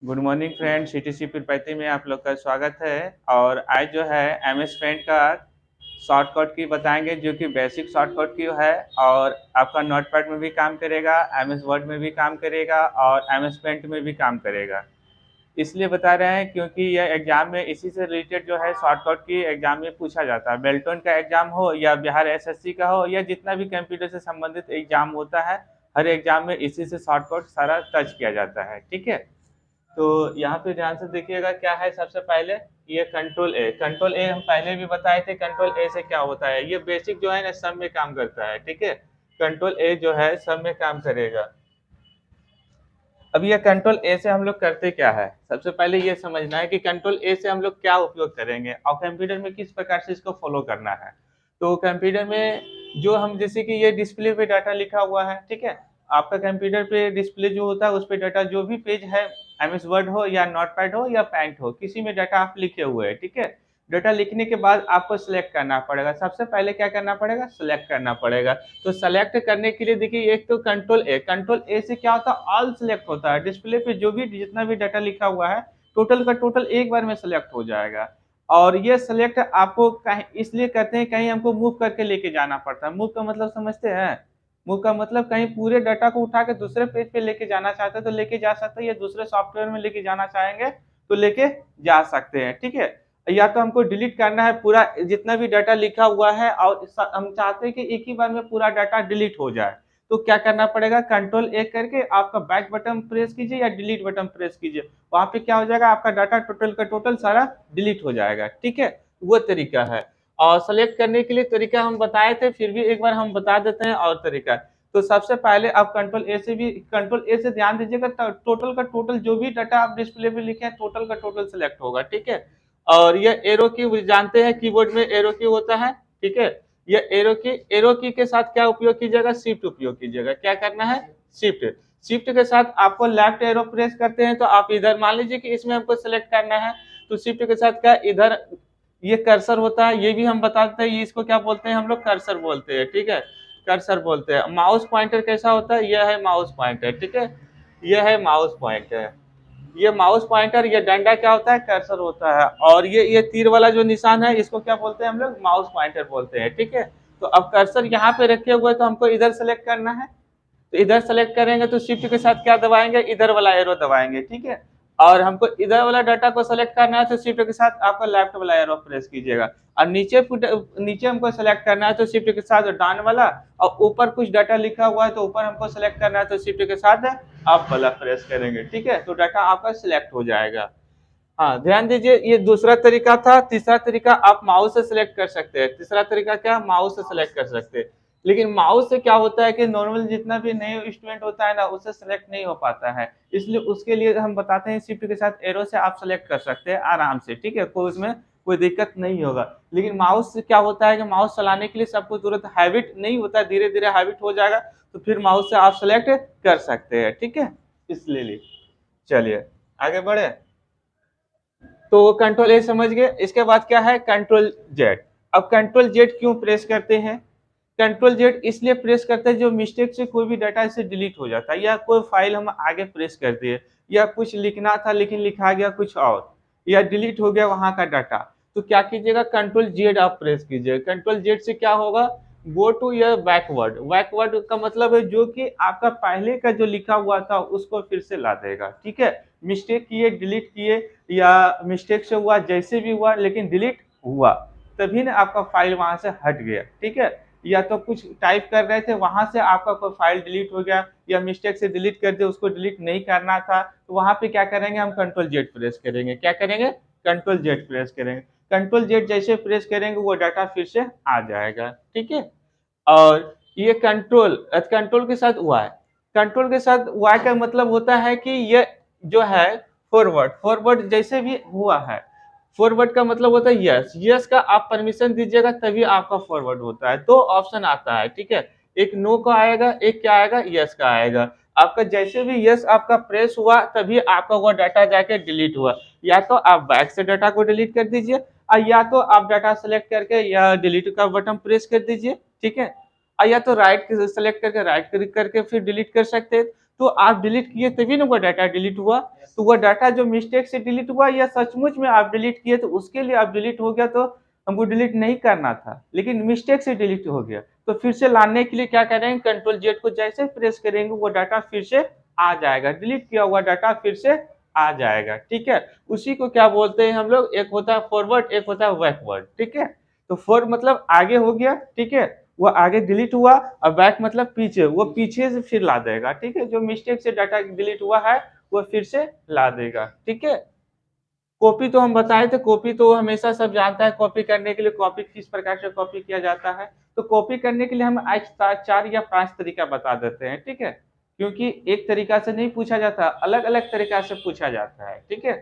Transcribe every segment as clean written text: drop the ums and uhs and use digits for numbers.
Good morning friend, CTC Tirupati में आप लोग का स्वागत है। और आज जो है एमएस पेंट का शॉर्टकट की बताएंगे, जो कि बेसिक शॉर्टकट की है और आपका नोटपैड में भी काम करेगा, एमएस वर्ड में भी काम करेगा और एमएस पेंट में भी काम करेगा। इसलिए बता रहे हैं क्योंकि यह एग्जाम में इसी से रिलेटेड जो है शॉर्टकट की एग्जाम में पूछा जाता है। बेल्टन का एग्जाम हो या बिहार एसएससी का हो या जितना भी कंप्यूटर से संबंधित एग्जाम होता है, हर एग्जाम में इसी से शॉर्टकट सारा टच किया जाता है। ठीक है, तो यहाँ पे ध्यान से देखिएगा क्या है। सबसे पहले ये कंट्रोल ए हम पहले भी बताए थे। कंट्रोल ए से क्या होता है, ये बेसिक जो है ना सब में काम करता है। ठीक है, कंट्रोल ए जो है सब में काम करेगा। अब ये कंट्रोल ए से हम लोग करते क्या है, सबसे पहले ये समझना है कि कंट्रोल ए से हम लोग क्या उपयोग करेंगे और कंप्यूटर में किस प्रकार से इसको फॉलो करना है। तो कंप्यूटर में जो हम जैसे कि ये डिस्प्ले पे डाटा लिखा हुआ है, ठीक है, आपका कंप्यूटर पे डिस्प्ले जो होता है उस पे डाटा जो भी पेज है, एमएस वर्ड हो या नोटपैड हो या पैंट हो, किसी में डाटा आप लिखे हुए हैं। ठीक है, डाटा लिखने के बाद आपको सिलेक्ट करना पड़ेगा। सबसे पहले क्या करना पड़ेगा, सिलेक्ट करना पड़ेगा। तो सेलेक्ट करने के लिए देखिए, एक तो कंट्रोल ए से क्या होता है, ऑल सिलेक्ट होता है। डिस्प्ले पे जो भी जितना भी डाटा लिखा हुआ है टोटल का टोटल एक बार में सिलेक्ट हो जाएगा। और ये सिलेक्ट आपको कहीं इसलिए करते हैं, कहीं हमको मूव करके लेके जाना पड़ता है। मूव का मतलब समझते हैं, मूव का मतलब कहीं पूरे डाटा को उठा के दूसरे पेज पे लेके जाना चाहते हैं तो लेके जा सकते हैं, या दूसरे सॉफ्टवेयर में लेके जाना चाहेंगे तो लेके जा सकते हैं। ठीक है, या तो हमको डिलीट करना है पूरा जितना भी डाटा लिखा हुआ है और हम चाहते हैं कि एक ही बार में पूरा डाटा डिलीट हो जाए, तो क्या करना पड़ेगा, कंट्रोल ए करके आपका बैक बटन प्रेस कीजिए या डिलीट बटन प्रेस कीजिए। वहां पे क्या हो जाएगा, आपका डाटा टोटल का टोटल सारा डिलीट हो जाएगा। ठीक है, वो तरीका है। और सेलेक्ट करने के लिए तरीका हम बताए थे, फिर भी एक बार हम बता देते हैं और तरीका। तो सबसे पहले आप कंट्रोल ए से ध्यान दीजिएगा, टोटल का टोटल जो भी डाटा आप डिस्प्ले पे लिखे हैं टोटल का टोटल सिलेक्ट होगा। ठीक है, और ये एरो की जानते हैं, कीबोर्ड में एरो की होता है। ठीक है, ये एरो की के साथ क्या उपयोग कीजिएगा, शिफ्ट उपयोग कीजिएगा। क्या करना है, शिफ्ट। शिफ्ट के साथ आपको लेफ्ट एरो प्रेस करते हैं तो आप इधर मान लीजिए कि इसमें हमको सिलेक्ट करना है, तो शिफ्ट के साथ क्या इधर ये कर्सर होता है, ये भी हम बता देते हैं, ये इसको क्या बोलते हैं, हम लोग कर्सर बोलते हैं। ठीक है, कर्सर बोलते हैं। माउस पॉइंटर कैसा होता है, यह है माउस पॉइंटर। ठीक है, यह है माउस पॉइंटर। ये माउस पॉइंटर, ये डंडा क्या होता है, कर्सर होता है। और ये तीर वाला जो निशान है इसको क्या बोलते हैं हम लोग, माउस पॉइंटर बोलते हैं। ठीक है, तो अब कर्सर यहाँ पे रखे हुए तो हमको इधर सेलेक्ट करना है, तो इधर सेलेक्ट करेंगे तो शिफ्ट के साथ क्या दबाएंगे, इधर वाला एरो दबाएंगे। ठीक है, और हमको इधर वाला डाटा को सेलेक्ट करना है तो शिफ्ट के साथ आपका लेफ्ट वाला एरो प्रेस कीजिएगा। और नीचे हमको सेलेक्ट करना है तो शिफ्ट के साथ डाउन वाला, और ऊपर कुछ डाटा लिखा हुआ है तो ऊपर हमको सेलेक्ट करना है तो शिफ्ट के साथ अप वाला प्रेस करेंगे। ठीक है, तो डाटा आपका सिलेक्ट हो जाएगा। हाँ, ध्यान दीजिए, ये दूसरा तरीका था। तीसरा तरीका आप माउस से सिलेक्ट कर सकते हैं। तीसरा तरीका क्या, माउस से सिलेक्ट कर सकते हैं। लेकिन माउस से क्या होता है कि नॉर्मल जितना भी नए स्टूडेंट होता है ना, उससे सिलेक्ट नहीं हो पाता है। इसलिए उसके लिए हम बताते हैं शिफ्ट के साथ एरो से आप सिलेक्ट कर सकते हैं आराम से। ठीक है, कोई उसमें कोई दिक्कत नहीं होगा। लेकिन माउस से क्या होता है कि माउस चलाने के लिए सबको तुरंत हैबिट नहीं होता, धीरे धीरे हैबिट हो जाएगा, तो फिर माउस से आप सिलेक्ट कर सकते हैं। ठीक है, इसलिए चलिए आगे बढ़े। तो कंट्रोल ए समझ गए। इसके बाद क्या है, कंट्रोल जेड। अब कंट्रोल जेड क्यों प्रेस करते हैं, कंट्रोल जेड इसलिए प्रेस करते हैं जो मिस्टेक से कोई भी डाटा इससे डिलीट हो जाता है, या कोई फाइल हम आगे प्रेस कर दिए, या कुछ लिखना था लेकिन लिखा गया कुछ और, या डिलीट हो गया वहां का डाटा, तो क्या कीजिएगा, कंट्रोल जेड आप प्रेस कीजिएगा। कंट्रोल जेड से क्या होगा, गो टू या बैकवर्ड। बैकवर्ड का मतलब है जो कि आपका पहले का जो लिखा हुआ था उसको फिर से ला देगा। ठीक है, मिस्टेक किए, डिलीट किए, या मिस्टेक से हुआ, जैसे भी हुआ लेकिन डिलीट हुआ, तभी ना आपका फाइल वहां से हट गया। ठीक है, या तो कुछ टाइप कर रहे थे वहां से आपका कोई फाइल डिलीट हो गया, या मिस्टेक से डिलीट कर दिया, उसको डिलीट नहीं करना था, तो वहां पे क्या करेंगे, हम कंट्रोल जेड प्रेस करेंगे। क्या करेंगे, कंट्रोल जेड प्रेस करेंगे। कंट्रोल जेड जैसे प्रेस करेंगे वो डाटा फिर से आ जाएगा। ठीक है, और ये कंट्रोल के साथ वाई, कंट्रोल के साथ वाई का मतलब होता है कि ये जो है फॉरवर्ड, फॉरवर्ड जैसे भी हुआ है, फॉरवर्ड का मतलब होता है यस, यस का आप परमिशन दीजिएगा तभी आपका फॉरवर्ड होता है। दो ऑप्शन आता है। ठीक है, एक नो का आएगा, एक क्या आएगा, यस का आएगा। आपका जैसे भी यस आपका प्रेस हुआ तभी आपका वो डाटा जाके डिलीट हुआ। या तो आप बैक से डाटा को डिलीट कर दीजिए, और या तो आप डाटा सेलेक्ट करके या डिलीट का बटन प्रेस कर दीजिए। ठीक है, या तो राइट सेलेक्ट करके राइट क्लिक करके फिर डिलीट कर सकते हैं। तो आप डिलीट किए तभी ना वो डाटा डिलीट हुआ। तो वो डाटा जो मिस्टेक से डिलीट हुआ या सचमुच में आप डिलीट किए तो उसके लिए आप डिलीट हो गया, तो हमको डिलीट नहीं करना था लेकिन मिस्टेक से डिलीट हो गया। तो फिर से लाने के लिए क्या करेंगे, कंट्रोल जेड को जैसे प्रेस करेंगे वो डाटा फिर से आ जाएगा, डिलीट किया हुआ डाटा फिर से आ जाएगा। ठीक है, उसी को क्या बोलते हैं हम लोग, एक होता है फॉरवर्ड, एक होता है बैकवर्ड। ठीक है, तो फॉरवर्ड मतलब आगे हो गया, ठीक है, वो आगे डिलीट हुआ, और बैक मतलब पीछे, वो पीछे से फिर ला देगा। ठीक है, जो मिस्टेक से डाटा डिलीट हुआ है वो फिर से ला देगा। ठीक है, कॉपी तो हम बताए थे, कॉपी तो हमेशा सब जानता है, कॉपी करने के लिए कॉपी किस प्रकार से कॉपी किया जाता है। तो कॉपी करने के लिए हम आज 4 या 5 तरीका बता देते हैं। ठीक है, क्योंकि एक तरीका से नहीं पूछा जाता, अलग अलग तरीका से पूछा जाता है। ठीक है,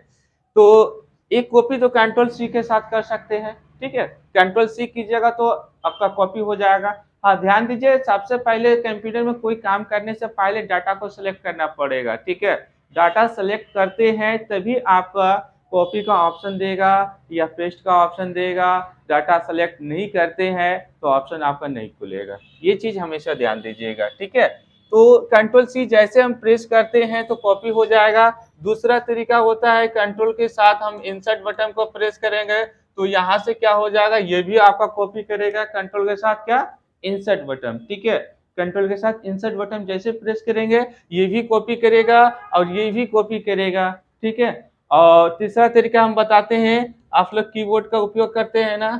तो एक कॉपी तो कंट्रोल सी के साथ कर सकते हैं। ठीक है, कंट्रोल सी कीजिएगा तो आपका कॉपी हो जाएगा। हाँ, ध्यान दीजिए, सबसे पहले कंप्यूटर में कोई काम करने से पहले डाटा को सिलेक्ट करना पड़ेगा। ठीक है, डाटा सेलेक्ट करते हैं तभी आपका कॉपी का ऑप्शन देगा या पेस्ट का ऑप्शन देगा। डाटा सेलेक्ट नहीं करते हैं तो ऑप्शन आपका नहीं खुलेगा, ये चीज हमेशा ध्यान दीजिएगा। ठीक है, तो कंट्रोल सी जैसे हम प्रेस करते हैं तो कॉपी हो जाएगा। दूसरा तरीका होता है, कंट्रोल के साथ हम इंसर्ट बटन को प्रेस करेंगे तो यहाँ से क्या हो जाएगा, ये भी आपका कॉपी करेगा कंट्रोल के साथ क्या, इंसर्ट बटन। ठीक है, कंट्रोल के साथ इंसर्ट बटन जैसे प्रेस करेंगे ये भी कॉपी करेगा और ये भी कॉपी करेगा। ठीक है, और तीसरा तरीका हम बताते हैं, आप लोग कीबोर्ड का उपयोग करते हैं ना,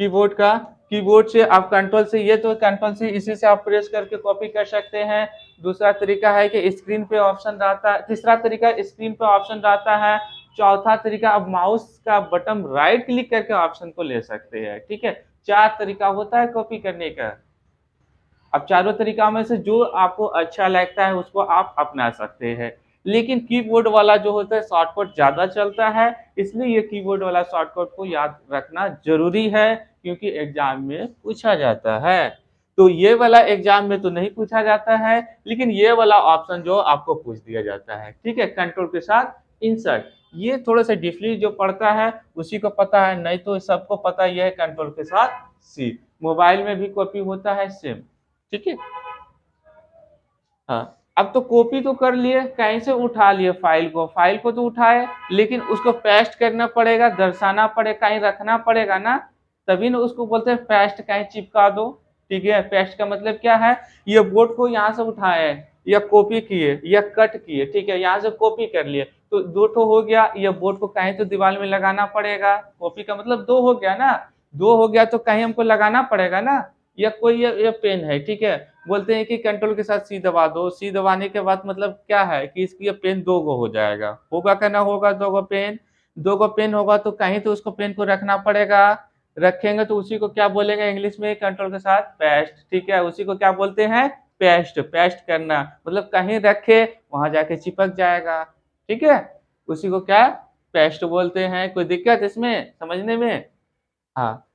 कीबोर्ड का, कीबोर्ड से आप कंट्रोल से, ये तो कंट्रोल से इसी से आप प्रेस करके कॉपी कर सकते हैं। दूसरा तरीका है कि स्क्रीन पे ऑप्शन रहता है, तीसरा तरीका स्क्रीन पे ऑप्शन रहता है। चौथा तरीका अब माउस का बटन राइट क्लिक करके ऑप्शन को ले सकते हैं। ठीक है, 4 तरीका होता है कॉपी करने का। अब चारों तरीका में से जो आपको अच्छा लगता है उसको आप अपना सकते हैं, लेकिन कीबोर्ड वाला जो होता है शॉर्टकट ज़्यादा चलता है, इसलिए ये कीबोर्ड वाला शॉर्टकट को याद रखना जरूरी है, क्योंकि एग्जाम में पूछा जाता है। तो ये वाला एग्जाम में तो नहीं पूछा जाता है, लेकिन ये वाला ऑप्शन जो आपको पूछ दिया जाता है। ठीक है, कंट्रोल के साथ इंसर्ट, ये थोड़ा सा डिफली जो पड़ता है उसी को पता है, नहीं तो सबको पता यह है कंट्रोल के साथ सी। मोबाइल में भी कॉपी होता है सेम। ठीक है, हाँ, अब तो कॉपी तो कर लिए, कहीं से उठा लिए फाइल को, फाइल को तो उठाए लेकिन उसको पेस्ट करना पड़ेगा, दर्शाना पड़ेगा, कहीं रखना पड़ेगा ना, तभी ना उसको बोलते हैं पेस्ट, कहीं चिपका दो। ठीक है, पेस्ट का मतलब क्या है, ये बोर्ड को यहाँ से उठाए या कॉपी किए या कट किए, ठीक है, यहाँ से कॉपी कर लिए तो 2 ठो हो गया, ये बोर्ड को कहीं तो दीवार में लगाना पड़ेगा, कॉपी का मतलब 2 हो गया ना, 2 हो गया तो कहीं हमको लगाना पड़ेगा ना। या कोई ये पेन है, ठीक है, बोलते हैं कि कंट्रोल के साथ सी दबा दो, सी दबाने के बाद मतलब क्या है कि इसकी ये पेन 2 गो हो जाएगा, होगा क्या ना होगा, 2 गो पेन, 2 गो पेन होगा तो कहीं तो उसको पेन को रखना पड़ेगा, रखेंगे तो उसी को क्या बोलेंगे इंग्लिश में, कंट्रोल के साथ पेस्ट। ठीक है, उसी को क्या बोलते हैं, पेस्ट, पेस्ट करना मतलब कहीं रखे वहां जाके चिपक जाएगा। ठीक है, उसी को क्या पेस्ट बोलते हैं। कोई दिक्कत इसमें समझने में? हाँ,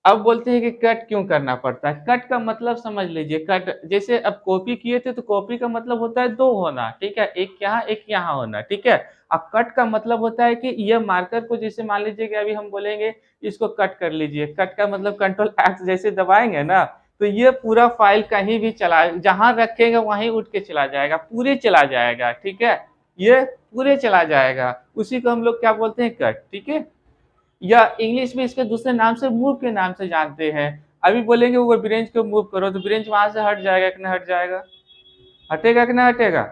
अब बोलते हैं कि कट क्यों करना पड़ता है, कट का मतलब समझ लीजिए, कट जैसे अब कॉपी किए थे तो कॉपी का मतलब होता है 2 होना, ठीक है, एक यहाँ एक यहाँ होना। ठीक है, अब कट का मतलब होता है कि ये मार्कर को जैसे मान लीजिए कि अभी हम बोलेंगे इसको कट कर लीजिए, कट का मतलब कंट्रोल एक्स जैसे दबाएंगे ना तो ये पूरा फाइल कहीं भी चला, जहां रखेंगे वहीं उठ के चला जाएगा, पूरे चला जाएगा। ठीक है, ये पूरे चला जाएगा, उसी को हम लोग क्या बोलते हैं, कट। ठीक है, या इंग्लिश में इसके दूसरे नाम से मूव के नाम से जानते हैं। अभी बोलेंगे वो ब्रेंच को मूव करो तो ब्रेंच वहां से हट जाएगा कि ना हट जाएगा, हटेगा कि ना हटेगा।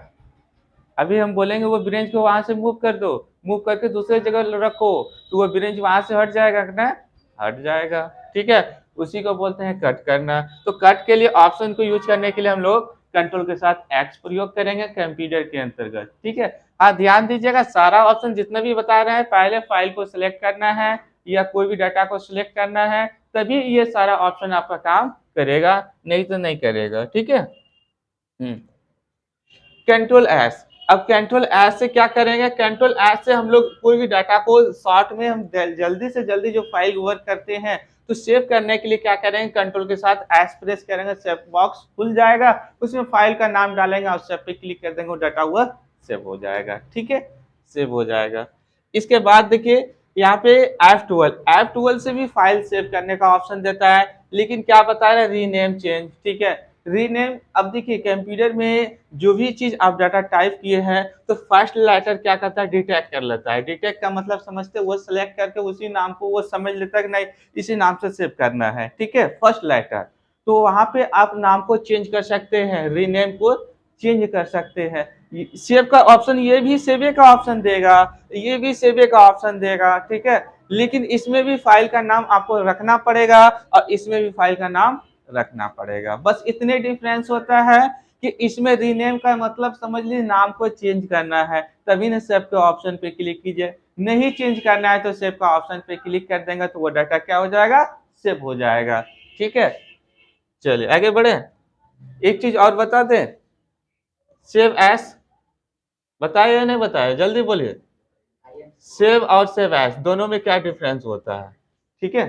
अभी हम बोलेंगे वो ब्रेंच को वहां से मूव कर दो, मूव करके दूसरे जगह रखो तो वो ब्रेंच वहां से हट जाएगा कि ना हट जाएगा। ठीक है, उसी को बोलते हैं कट करना। तो कट के लिए ऑप्शन को यूज करने के लिए हम लोग कंट्रोल के साथ एक्स प्रयोग करेंगे कंप्यूटर के अंतर्गत। ठीक है, हाँ, ध्यान दीजिएगा सारा ऑप्शन जितना भी बता रहे हैं पहले फाइल को सिलेक्ट करना है या कोई भी डाटा को सिलेक्ट करना है, तभी ये सारा ऑप्शन आपका काम करेगा, नहीं तो नहीं करेगा। ठीक है, कंट्रोल एस, अब कंट्रोल एस से क्या करेंगे, कंट्रोल एस से हम लोग कोई भी डाटा को शॉर्ट में हम जल्दी से जल्दी जो फाइल वर्क करते हैं तो सेव करने के लिए क्या करेंगे, कंट्रोल के साथ एस प्रेस करेंगे, सेव बॉक्स खुल जाएगा, उसमें फाइल का नाम डालेंगे और सेव पे क्लिक कर देंगे, वो डाटा हुआ सेव हो जाएगा। ठीक है, सेव हो जाएगा। इसके बाद देखिए यहाँ पे F12 से भी फाइल सेव करने का ऑप्शन देता है, लेकिन क्या बता रहे हैं, रीनेम चेंज। ठीक है, रीनेम, अब देखिए कंप्यूटर में जो भी चीज़ आप डाटा टाइप किए हैं, तो फर्स्ट लेटर क्या करता है, डिटेक्ट कर लेता है। डिटेक्ट का मतलब समझते हैं, वो सेलेक्ट करके उसी नाम को वो समझ लेता है कि नहीं इसी नाम से सेव करना है, ठीक है? First letter. तो वहाँ पे आप नाम को चेंज कर सकते हैं, रीनेम को चेंज कर सकते हैं। सेव का ऑप्शन, ये भी सेवे का ऑप्शन देगा, ये भी सेवे का ऑप्शन देगा, ठीक है? लेकिन इसमें भी फाइल का नाम आपको रखना पड़ेगा और इसमें भी फाइल का नाम रखना पड़ेगा। बस इतने डिफरेंस होता है कि इसमें रीनेम का मतलब समझ लीजिए नाम को चेंज करना है, तभी ना सेव के ऑप्शन पे क्लिक कीजिए। नहीं चेंज करना है तो सेव का ऑप्शन पे क्लिक कर देंगे तो वो डाटा क्या हो जाएगा, सेव हो जाएगा, ठीक है? चलिए आगे बढ़े। एक चीज और बता दें, सेव एस बताया या नहीं बताया, जल्दी बोलिए। सेव और सेव एस दोनों में क्या डिफरेंस होता है, ठीक है?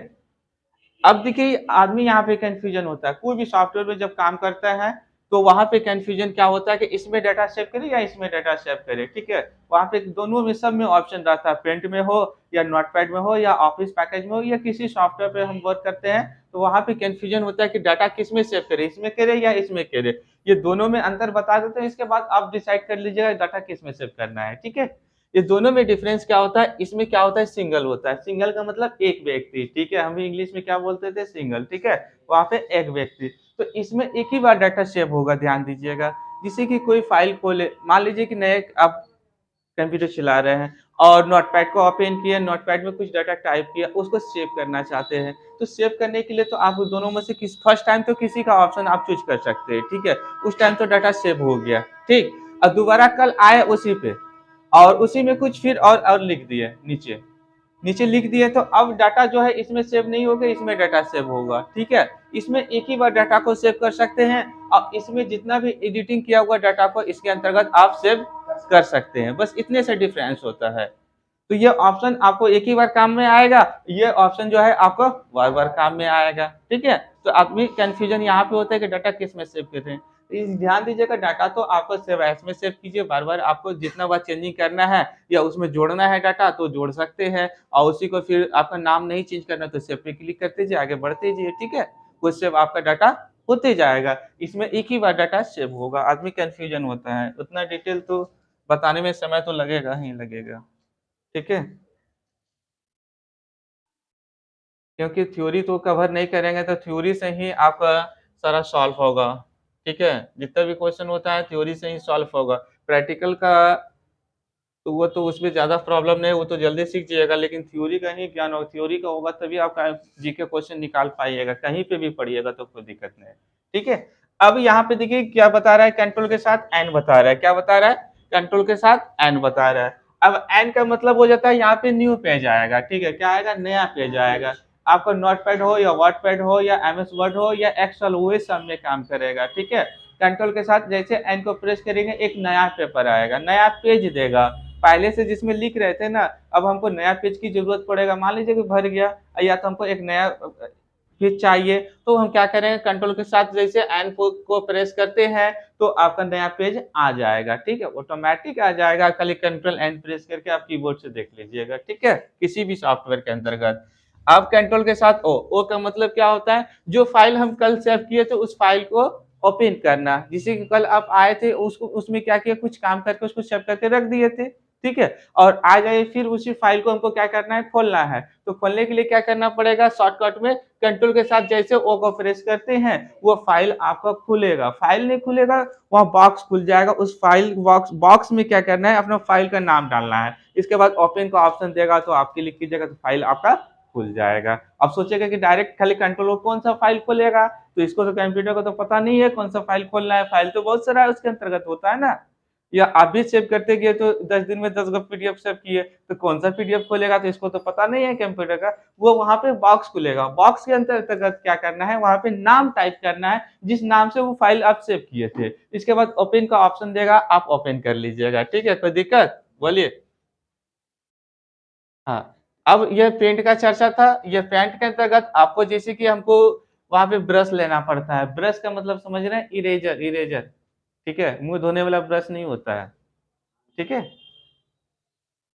अब देखिए आदमी यहाँ पे कंफ्यूजन होता है, कोई भी सॉफ्टवेयर में जब काम करता है तो वहां पे कंफ्यूजन क्या होता है कि इसमें डाटा सेव करे या इसमें डाटा सेव करे, ठीक है? वहां पे दोनों में, सब में ऑप्शन रहता है, प्रिंट में हो या नोटपैड में हो या ऑफिस पैकेज में हो या किसी सॉफ्टवेयर पे हम वर्क करते हैं, तो वहां पे कंफ्यूजन होता है कि डाटा किस में सेव करे, इसमें करे या इसमें करे। ये दोनों में अंतर बता देते हैं, इसके बाद आप डिसाइड कर लीजिएगा डाटा किस में सेव करना है, ठीक है? ये दोनों में डिफरेंस क्या होता है, इसमें क्या होता है, सिंगल होता है। सिंगल का मतलब एक व्यक्ति, ठीक है? हम इंग्लिश में क्या बोलते थे, सिंगल, ठीक है? वहाँ पे एक व्यक्ति। तो इसमें एक ही बार डाटा सेव होगा, ध्यान दीजिएगा। जिससे कि कोई फाइल खोले, मान लीजिए कि नए आप कंप्यूटर चला रहे हैं और नोटपैड को ओपन किया, नोटपैड में कुछ डाटा टाइप किया, उसको सेव करना चाहते हैं। तो सेव करने के लिए तो आप दोनों में से किस फर्स्ट टाइम तो किसी का ऑप्शन आप चूज कर सकते हैं, ठीक है? उस टाइम तो डाटा सेव हो गया, ठीक। और दोबारा कल आए उसी पे और उसी में कुछ फिर और लिख दिए, नीचे नीचे लिख दिए, तो अब डाटा जो है इसमें सेव नहीं होगा, इसमें डाटा सेव होगा, ठीक है? इसमें एक ही बार डाटा को सेव कर सकते हैं और इसमें जितना भी एडिटिंग किया हुआ डाटा को इसके अंतर्गत आप सेव कर सकते हैं। बस इतने से डिफरेंस होता है। तो ये ऑप्शन आपको एक ही बार काम में आएगा, ये ऑप्शन जो है आपको बार बार काम में आएगा, ठीक है? तो आदमी कंफ्यूजन यहाँ पे होता है कि डाटा किस में सेव करें। ध्यान दीजिएगा, डाटा तो आपको सेव एज में सेव कीजिए, बार बार आपको जितना बार चेंजिंग करना है या उसमें जोड़ना है डाटा तो जोड़ सकते हैं, और उसी को फिर आपका नाम नहीं चेंज करना तो सेव पे क्लिक करते जाइए, आगे बढ़ते जाइए, ठीक है? कुछ सेव आपका डाटा होते जाएगा, इसमें एक ही बार डाटा सेव होगा। आदमी कंफ्यूजन होता है, उतना डिटेल तो बताने में समय तो लगेगा ही लगेगा, ठीक है? क्योंकि थ्योरी तो कवर नहीं करेंगे तो थ्योरी से ही आपका सारा सॉल्व होगा, ठीक है? जितना भी क्वेश्चन होता है थ्योरी से ही सॉल्व होगा। प्रैक्टिकल का तो वो तो उसमें ज़्यादा प्रॉब्लम नहीं है, वो तो जल्दी सीख जाइएगा, लेकिन थ्योरी का ही ज्ञान हो, थ्योरी का होगा तभी आप जीके क्वेश्चन निकाल पाइएगा, कहीं पे भी पढ़िएगा तो कोई दिक्कत नहीं है, ठीक है? अब यहाँ पे देखिए क्या बता रहा है, कंट्रोल के साथ एंड बता रहा है, क्या बता रहा है? कंट्रोल के साथ एंड बता रहा है। अब एंड का मतलब हो जाता है यहाँ पे न्यू पेज आएगा, ठीक है? क्या आएगा? नया पेज आएगा। आपका नोटपैड हो या वर्डपैड हो या एमएस वर्ड हो या एक्सेल, वही सब में काम करेगा, ठीक है? कंट्रोल के साथ जैसे एन को प्रेस करेंगे एक नया पेपर आएगा, नया पेज देगा। पहले से जिसमें लिख रहे थे ना, अब हमको नया पेज की जरूरत पड़ेगा, मान लीजिए कि भर गया या तो हमको एक नया पेज चाहिए, तो हम क्या करेंगे, कंट्रोल के साथ जैसे एन को प्रेस करते हैं तो आपका नया पेज आ जाएगा, ठीक है? ऑटोमेटिक आ जाएगा, खाली कंट्रोल एन प्रेस करके आप कीबोर्ड से देख लीजिएगा, ठीक है? किसी भी सॉफ्टवेयर के अंतर्गत। अब कंट्रोल के साथ ओ का मतलब क्या होता है, जो फाइल हम कल सेव किए थे उस फाइल को ओपन करना, जिसे कि कल आप आए थे उसको, उसमें क्या किया, कुछ काम करके उसको सेव करके रख दिए थे, ठीक है? और आ जाए फिर उसी फाइल को हमको क्या करना है, खोलना है। तो खोलने के लिए क्या करना पड़ेगा, शॉर्टकट में कंट्रोल के साथ जैसे ओ को प्रेस करते हैं वो फाइल आपका खुलेगा। फाइल नहीं खुलेगा, वहाँ बॉक्स खुल जाएगा, उस फाइल बॉक्स में क्या करना है, अपना फाइल का नाम डालना है। इसके बाद ओपन का ऑप्शन देगा तो आप क्लिक कीजिएगा तो फाइल आपका खुल जाएगा। अब सोचेगा कि डायरेक्ट खाली कंट्रोल कौन सा फाइल खोलेगा, तो इसको तो कंप्यूटर को तो पता नहीं है कौन सा फाइल खोलना है, फाइल तो बहुत सारा उसके अंतर्गत होता है ना। या आप भी सेव करते गए तो 10 दिन में 10 गो पीडीएफ सेव किए, तो कौन सा पीडीएफ खोलेगा तो इसको तो पता नहीं है कंप्यूटर का। वो वहां पे बॉक्स खुलेगा, बॉक्स के अंतर्गत क्या करना है, वहां पे नाम टाइप करना है जिस नाम से वो फाइल आप सेव किए थे। इसके बाद ओपन का ऑप्शन देगा, आप ओपन कर लीजिएगा, ठीक है? कोई दिक्कत बोलिए। हाँ, अब यह पेंट का चर्चा था, यह पेंट के अंतर्गत आपको जैसे कि हमको वहाँ पे ब्रश लेना पड़ता है। ब्रश का मतलब समझ रहे हैं, इरेजर, इरेजर, ठीक है? मुँह धोने वाला ब्रश नहीं होता है, ठीक है?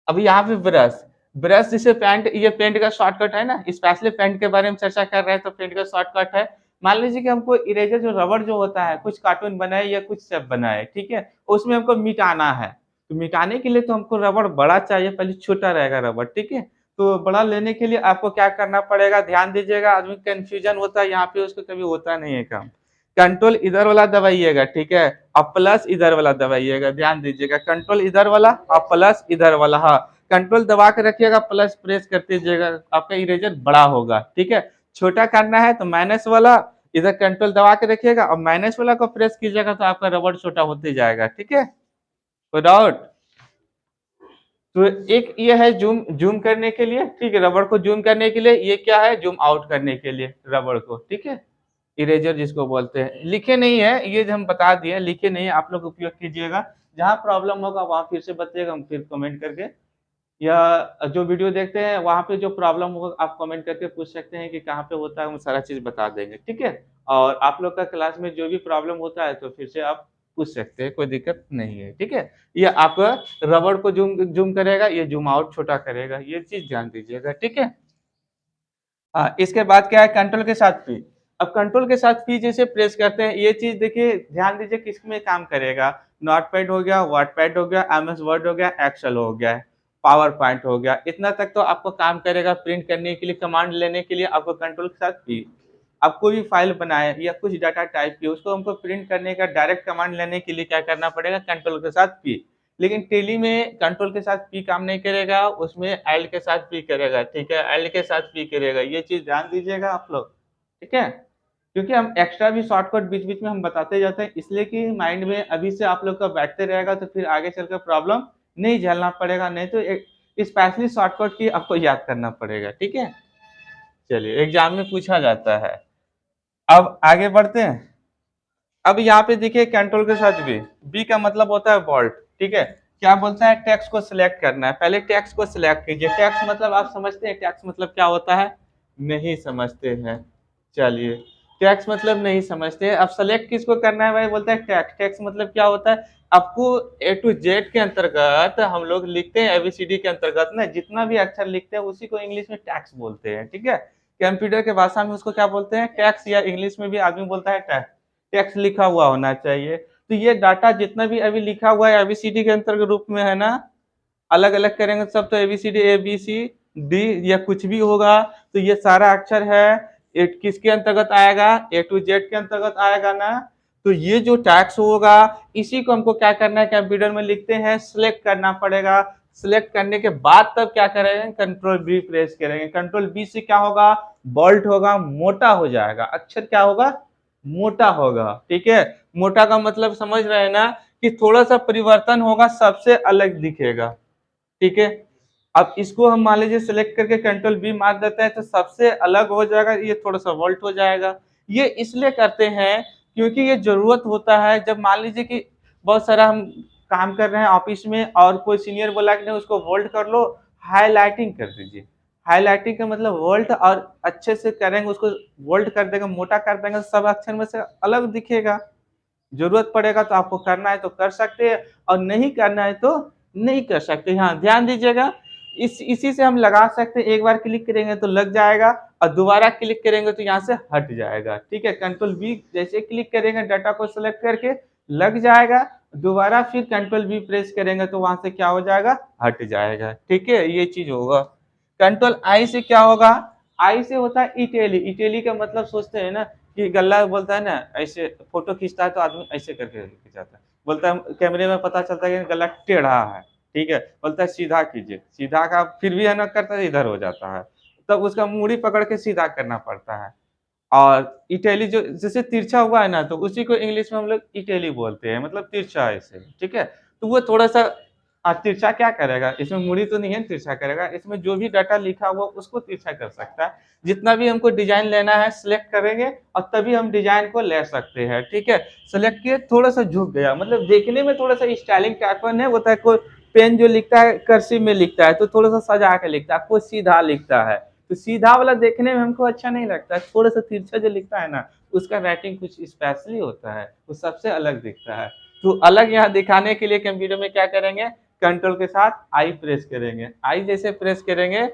अब यहाँ पे ब्रश, ब्रश जैसे पेंट, ये पेंट का शॉर्टकट है ना, स्पेशली पेंट के बारे में चर्चा कर रहे हैं तो पेंट का शॉर्टकट है। मान लीजिए कि हमको इरेजर जो रबड़ जो होता है, कुछ कार्टून बनाए या कुछ सब बनाए, ठीक है? उसमें हमको मिटाना है, तो मिटाने के लिए तो हमको रबड़ बड़ा चाहिए, पहले छोटा रहेगा रबड़, ठीक है? तो बड़ा लेने के लिए आपको क्या करना पड़ेगा, ध्यान दीजिएगा, आदमी कन्फ्यूज़न होता है यहाँ पे, उसको कभी होता नहीं है काम। कंट्रोल इधर वाला दबाइएगा, ठीक है? और प्लस इधर वाला दबाइएगा, ध्यान दीजिएगा, कंट्रोल इधर वाला और प्लस इधर वाला, हाँ। कंट्रोल दबा के रखिएगा, प्लस प्रेस करते जाइएगा, आपका इरेजर बड़ा होगा, ठीक है? छोटा करना है तो माइनस वाला इधर कंट्रोल दबा के रखिएगा और माइनस वाला को प्रेस कीजिएगा तो आपका रबड़ छोटा होते जाएगा, ठीक है? कोई डाउट? तो एक ये है जूम जूम करने के लिए, ठीक है? रबड़ को जूम करने के लिए, ये क्या है, जूम आउट करने के लिए रबड़ को, ठीक है? इरेजर जिसको बोलते हैं, लिखे नहीं है, ये जो हम बता दिए, लिखे नहीं है, आप लोग उपयोग कीजिएगा। जहाँ प्रॉब्लम होगा वहाँ फिर से बताइएगा, हम फिर कमेंट करके, या जो वीडियो देखते हैं वहाँ पे जो प्रॉब्लम होगा आप कमेंट करके पूछ सकते हैं कि कहाँ पे होता है, हम सारा चीज़ बता देंगे, ठीक है? और आप लोग का क्लास में जो भी प्रॉब्लम होता है तो फिर से आप पूछ सकते हैं, कोई दिक्कत नहीं है, ठीक है? ये आपका रबड़ को ज़ूम ज़ूम करेगा, ये ज़ूम आउट छोटा करेगा, ये चीज़ ध्यान दीजिएगा, ठीक है? हाँ, इसके बाद क्या है, कंट्रोल के साथ पी। अब कंट्रोल के साथ पी जैसे प्रेस करते हैं, ये चीज़ देखिए ध्यान दीजिए किसमें काम करेगा। नोटपैड हो गया, वर्डपैड हो गया, एमएस वर्ड हो गया, एक्सेल हो गया, पावर पॉइंट हो गया, इतना तक तो आपको काम करेगा। प्रिंट करने के लिए, कमांड लेने के लिए आपको कंट्रोल के साथ पी। आप कोई भी फाइल बनाए या कुछ डाटा टाइप किए, उसको हमको प्रिंट करने का डायरेक्ट कमांड लेने के लिए क्या करना पड़ेगा, कंट्रोल के साथ पी। लेकिन टेली में कंट्रोल के साथ पी काम नहीं करेगा, उसमें एल के साथ पी करेगा, ठीक है? एल के साथ पी करेगा, ये चीज़ ध्यान दीजिएगा आप लोग, ठीक है? क्योंकि हम एक्स्ट्रा भी शॉर्टकट बीच-बीच में हम बताते जाते हैं, इसलिए कि माइंड में अभी से आप लोग का बैठते रहेगा तो फिर आगे चलकर प्रॉब्लम नहीं झेलना पड़ेगा, नहीं तो एक स्पेशली शॉर्टकट की आपको याद करना पड़ेगा, ठीक है? चलिए, एग्ज़ाम में पूछा जाता है। अब आगे बढ़ते हैं। अब यहाँ पे देखिए कंट्रोल के साथ बी का मतलब होता है बोल्ट, ठीक है? क्या बोलता है, टेक्स्ट को सिलेक्ट करना है, पहले टेक्स्ट को सिलेक्ट कीजिए। टेक्स्ट मतलब आप समझते हैं, टेक्स्ट मतलब क्या होता है? नहीं समझते हैं, चलिए। टेक्स्ट मतलब नहीं समझते हैं, अब सेलेक्ट किसको करना है भाई, बोलता है टेक्स्ट। टेक्स्ट मतलब क्या होता है, आपको ए टू जेड के अंतर्गत हम लोग लिखते हैं, एबीसीडी के अंतर्गत ना जितना भी अक्षर लिखते हैं उसी को इंग्लिश में टेक्स्ट बोलते हैं, ठीक है? कंप्यूटर के भाषा में उसको क्या बोलते हैं, टेक्स्ट, या इंग्लिश में भी आदमी बोलता है टेक्स्ट। टेक्स्ट लिखा हुआ होना चाहिए। तो ये डाटा जितना भी अभी लिखा हुआ है एबीसीडी के अंतर्गत रूप में है ना, अलग-अलग करेंगे सब तो एबीसीडी, ए, बी, सी, डी या कुछ भी होगा, तो ये सारा अक्षर है, ये किसके अंतर्गत आएगा, ए टू जेड के अंतर्गत आएगा ना। तो ये जो टैक्स होगा, इसी को हमको क्या करना है, कंप्यूटर में लिखते हैं, सिलेक्ट करना पड़ेगा। सिलेक्ट करने के बाद तब क्या करेंगे, कंट्रोल बी प्रेस करेंगे। कंट्रोल बी से क्या होगा, बोल्ट होगा, मोटा हो जाएगा, अक्षर क्या होगा, मोटा होगा, ठीक है? मोटा का मतलब समझ रहे हैं ना, कि थोड़ा-सा परिवर्तन होगा, सबसे अलग दिखेगा, ठीक है? अब इसको हम मान लीजिए सेलेक्ट करके कंट्रोल बी मार देते हैं तो सबसे अलग हो जाएगा, ये थोड़ा-सा वोल्ट हो जाएगा। ये इसलिए करते हैं क्योंकि ये ज़रूरत होता है, जब मान लीजिए कि बहुत सारा हम काम कर रहे हैं ऑफ़िस में और कोई सीनियर बोला कि नहीं उसको वोल्ट कर लो, हाइलाइटिंग कर दीजिए। हाइलाइटिंग का मतलब वोल्ट, और अच्छे से करेंगे उसको, वोल्ट कर देंगे, मोटा कर देंगे, सब अक्षर में से अलग दिखेगा। ज़रूरत पड़ेगा तो आपको करना है तो कर सकते हैं और नहीं करना है तो नहीं कर सकते। हाँ, ध्यान दीजिएगा, इसी से हम लगा सकते हैं, एक बार क्लिक करेंगे तो लग जाएगा और दोबारा क्लिक करेंगे तो यहाँ से हट जाएगा, ठीक है? कंट्रोल वी जैसे क्लिक करेंगे डाटा को सेलेक्ट करके लग जाएगा, दोबारा फिर कंट्रोल वी प्रेस करेंगे तो वहाँ से क्या हो जाएगा, हट जाएगा, ठीक है? ये चीज़ होगा। कंट्रोल आई से क्या होगा, आई से होता है इटैली। इटैली का मतलब सोचते हैं ना कि गल्ला बोलता है ना, ऐसे फोटो खींचता है तो आदमी ऐसे करके खिंचाता है। बोलता है कैमरे में पता चलता है कि गला टेढ़ा है, ठीक है? बोलता है सीधा कीजिए, सीधा का फिर भी है ना करता है इधर हो जाता है। तब उसका मूड़ी पकड़ के सीधा करना पड़ता है। और इटैली जो जैसे तिरछा हुआ है ना, तो उसी को इंग्लिश में हम लोग इटैली बोलते हैं, मतलब तिरछा ऐसे, ठीक है? तो वो थोड़ा-सा तिरछा क्या करेगा? इसमें मूड़ी तो नहीं है तिरछा करेगा, इसमें जो भी डाटा लिखा हुआ उसको तिरछा कर सकता है। जितना भी हमको डिज़ाइन लेना है सिलेक्ट करेंगे और तभी हम डिज़ाइन को ले सकते हैं, ठीक है? सेलेक्ट किए, थोड़ा-सा झुक गया, मतलब देखने में थोड़ा-सा स्टाइलिंग टाइप का नहीं होता है, कोई पेन जो लिखता है कर्सिव में लिखता है तो थोड़ा-सा सजा के लिखता है, कोई सीधा लिखता है। तो सीधा वाला देखने में हमको अच्छा नहीं लगता है, थोड़ा-सा तिरछा जो लिखता है ना, उसका राइटिंग कुछ स्पेशली होता है, वो सबसे अलग दिखता है। तो अलग यहाँ दिखाने के लिए कंप्यूटर में क्या करेंगे, कंट्रोल के साथ आई प्रेस करेंगे। आई जैसे प्रेस करेंगे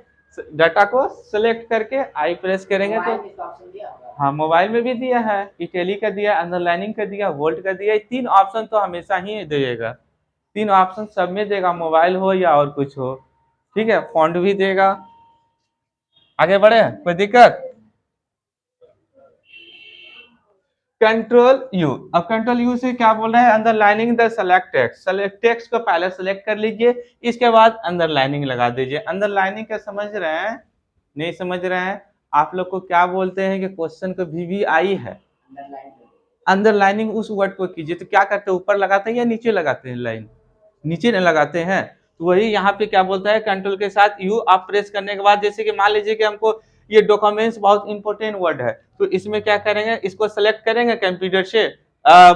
डाटा को सेलेक्ट करके आई प्रेस करेंगे तो हाँ मोबाइल में भी दिया है, इटली का दिया, अंडरलाइनिंग का दिया, वोल्ट का दिया। 3 ऑप्शन तो हमेशा ही देगा, 3 ऑप्शन सब में देगा, मोबाइल हो या और कुछ हो। ठीक है, फॉन्ट भी देगा। आगे बढ़े, कोई दिक्कत? कंट्रोल यू, अब कंट्रोल यू से क्या बोल रहा है, underlining the select text, select text को पहले सेलेक्ट कर लीजिए, इसके बाद अंडरलाइनिंग लगा दीजिए। अंडरलाइनिंग क्या समझ रहे हैं, नहीं समझ रहे हैं? आप लोग को क्या बोलते हैं कि क्वेश्चन को VVI है, अंडरलाइनिंग उस वर्ड को कीजिए। तो क्या करते हैं, ऊपर लगाते हैं या नीचे लगाते हैं लाइन? नीचे न लगाते हैं। तो वही यहाँ पे क्या बोलता है, कंट्रोल के साथ यू आप प्रेस करने के बाद, जैसे कि मान लीजिए कि हमको ये डॉक्यूमेंट्स बहुत इंपॉर्टेंट वर्ड है, तो इसमें क्या करेंगे, इसको सेलेक्ट करेंगे कंप्यूटर से,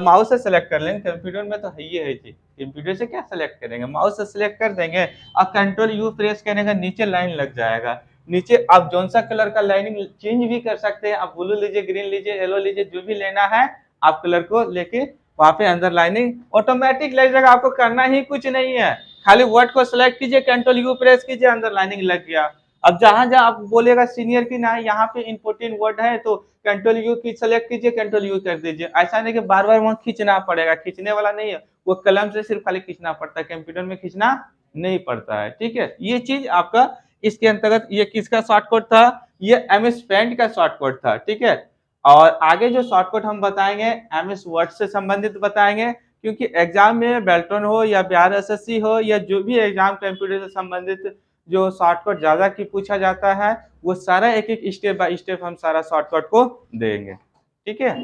माउस से सेलेक्ट कर लेंगे, कंप्यूटर में तो है ही है जी, कंप्यूटर से क्या सेलेक्ट करेंगे, माउस से सेलेक्ट कर देंगे और कंट्रोल यू प्रेस करेंगे, नीचे लाइन लग जाएगा। नीचे आप जौन सा कलर का लाइनिंग चेंज भी कर सकते हैं, आप ब्लू लीजिए, ग्रीन लीजिए, येलो लीजिए, जो भी लेना है आप कलर को लेके वहां पे अंदर लाइनिंग ऑटोमेटिक लग जाएगा, आपको करना ही कुछ नहीं है। खाली वर्ड को सिलेक्ट कीजिए, कंट्रोल यू प्रेस कीजिए, अंदर लाइनिंग लग गया। अब जहां जहां आप बोलेगा सीनियर की ना यहाँ पे इंपोर्टेंट वर्ड है तो कंट्रोल यू की सेलेक्ट कीजिए, कंट्रोल यू कर दीजिए। ऐसा नहीं कि बार बार वहां खींचना पड़ेगा, खींचने वाला नहीं है, वो कलम से सिर्फ खाली खींचना पड़ता है, कंप्यूटर में खींचना नहीं पड़ता है। ठीक है, ये चीज आपका इसके अंतर्गत, ये किसका शॉर्टकट था, ये MS पेंट का शॉर्टकट था। ठीक है, और आगे जो शॉर्टकट हम बताएंगे MS वर्ड से संबंधित बताएंगे, क्योंकि एग्जाम में बेल्टन हो या बिहार SSC हो या जो भी एग्जाम कंप्यूटर से संबंधित जो शॉर्टकट ज्यादा की पूछा जाता है, वो सारा एक एक स्टेप बाय स्टेप हम सारा शॉर्टकट को देंगे। ठीक है।